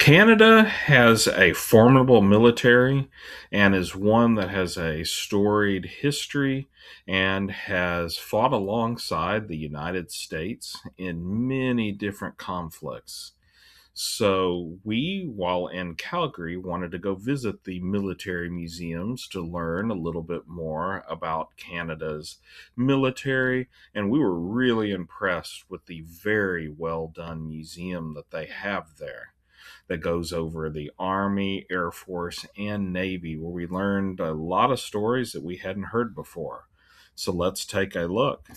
Canada has a formidable military and is one that has a storied history and has fought alongside the United States in many different conflicts. So, while in Calgary, wanted to go visit the military museums to learn a little bit more about Canada's military. And we were really impressed with the very well done museum that they have there that goes over the Army, Air Force, and Navy, where we learned a lot of stories that we hadn't heard before. So let's take a look.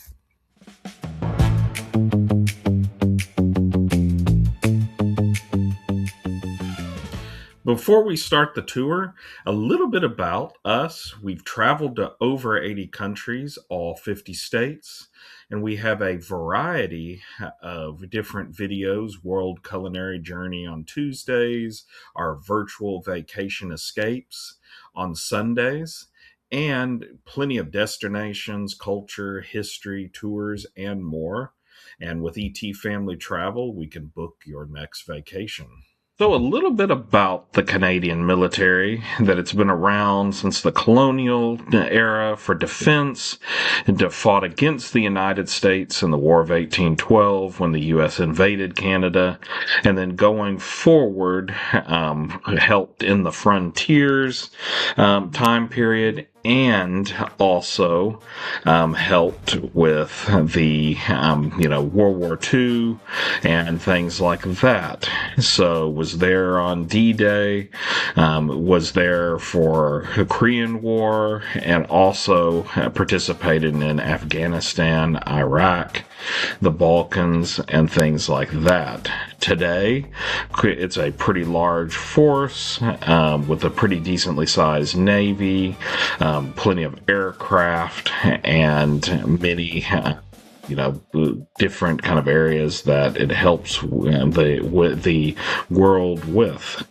Before we start the tour, a little bit about us. We've traveled to over 80 countries, all 50 states, and we have a variety of different videos. World Culinary Journey on Tuesdays, our virtual vacation escapes on Sundays, and plenty of destinations, culture, history, tours, and more. And with ET Family Travel, we can book your next vacation. So, a little bit about the Canadian military, that it's been around since the colonial era for defense, and fought against the United States in the War of 1812 when the U.S. invaded Canada, and then going forward, helped in the frontiers time period, and also helped with the World War II and things like that. So was there on D-Day, was there for the Korean War, and also participated in Afghanistan, Iraq, the Balkans, and things like that. Today, it's a pretty large force with a pretty decently sized navy, plenty of aircraft, and many different kind of areas that it helps the world with.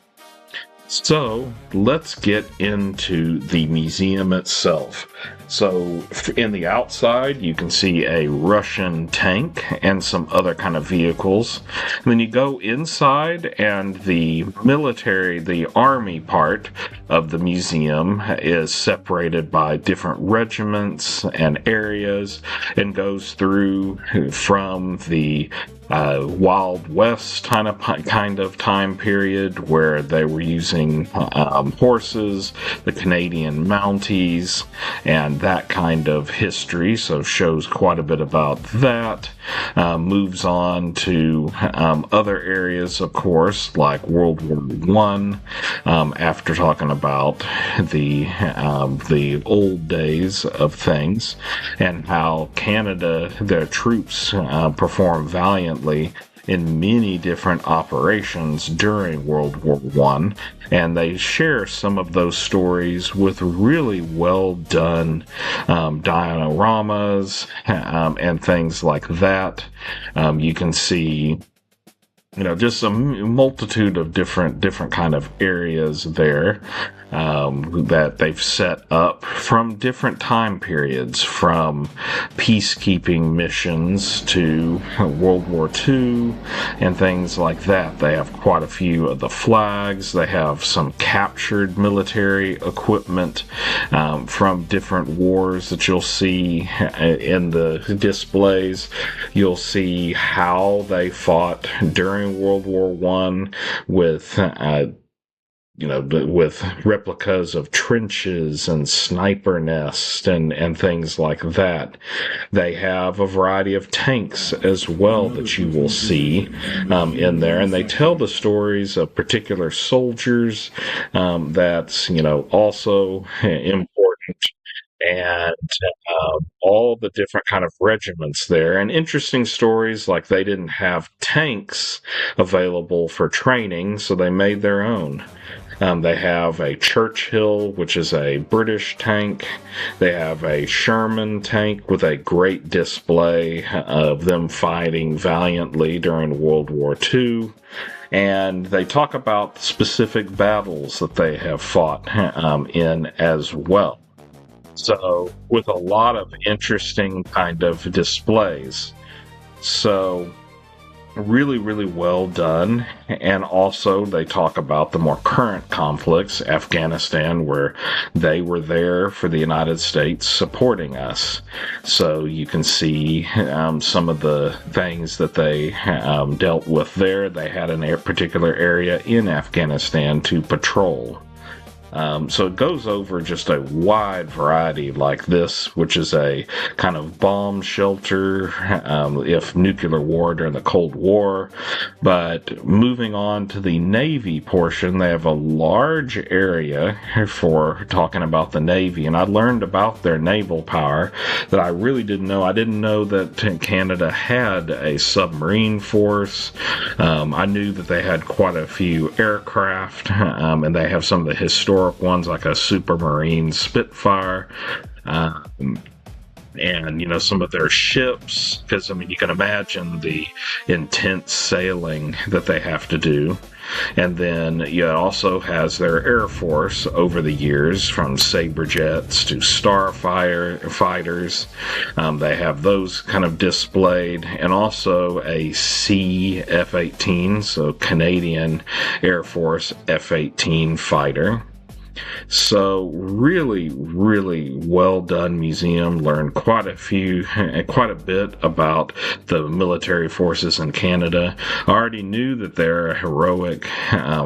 So let's get into the museum itself. So in the outside, you can see a Russian tank and some other kind of vehicles. And then you go inside, and the military, the army part of the museum is separated by different regiments and areas, and goes through from the Wild West kind of time period where they were using horses, the Canadian Mounties, and that kind of history. So shows quite a bit about that. Moves on to other areas, of course, like World War One. After talking about the old days of things and how Canada, their troops performed valiantly in many different operations during World War One, and they share some of those stories with really well done dioramas and things like that. You can see just a multitude of different kind of areas there that they've set up from different time periods, from peacekeeping missions to World War II and things like that. They have quite a few of the flags. They have some captured military equipment from different wars that you'll see in the displays. You'll see how they fought during World War One with with replicas of trenches and sniper nests and things like that. They have a variety of tanks as well that you will see in there, and they tell the stories of particular soldiers. That's also important. And all the different kind of regiments there, and interesting stories like they didn't have tanks available for training, so they made their own. They have a Churchill, which is a British tank. They have a Sherman tank with a great display of them fighting valiantly during World War II. And they talk about specific battles that they have fought in as well. So, with a lot of interesting kind of displays. So, really, really well done. And also, they talk about the more current conflicts, Afghanistan, where they were there for the United States supporting us. So you can see some of the things that they dealt with there. They had a particular area in Afghanistan to patrol. So it goes over just a wide variety like this, which is a kind of bomb shelter if nuclear war during the Cold War. But moving on to the Navy portion, they have a large area for talking about the Navy. And I learned about their naval power that I really didn't know. I didn't know that Canada had a submarine force. I knew that they had quite a few aircraft, and they have some of the historic ones like a Supermarine Spitfire, and some of their ships, because you can imagine the intense sailing that they have to do. And then it also has their Air Force over the years, from Sabre jets to Starfighters. They have those kind of displayed, and also a C F-18, so Canadian Air Force F-18 fighter. So really, really well done museum. Learned quite a bit about the military forces in Canada. I already knew that they're a heroic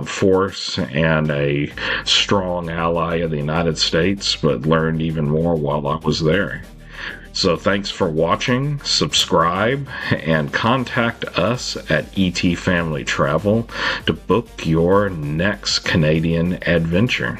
force and a strong ally of the United States, but learned even more while I was there. So thanks for watching, subscribe, and contact us at ET Family Travel to book your next Canadian adventure.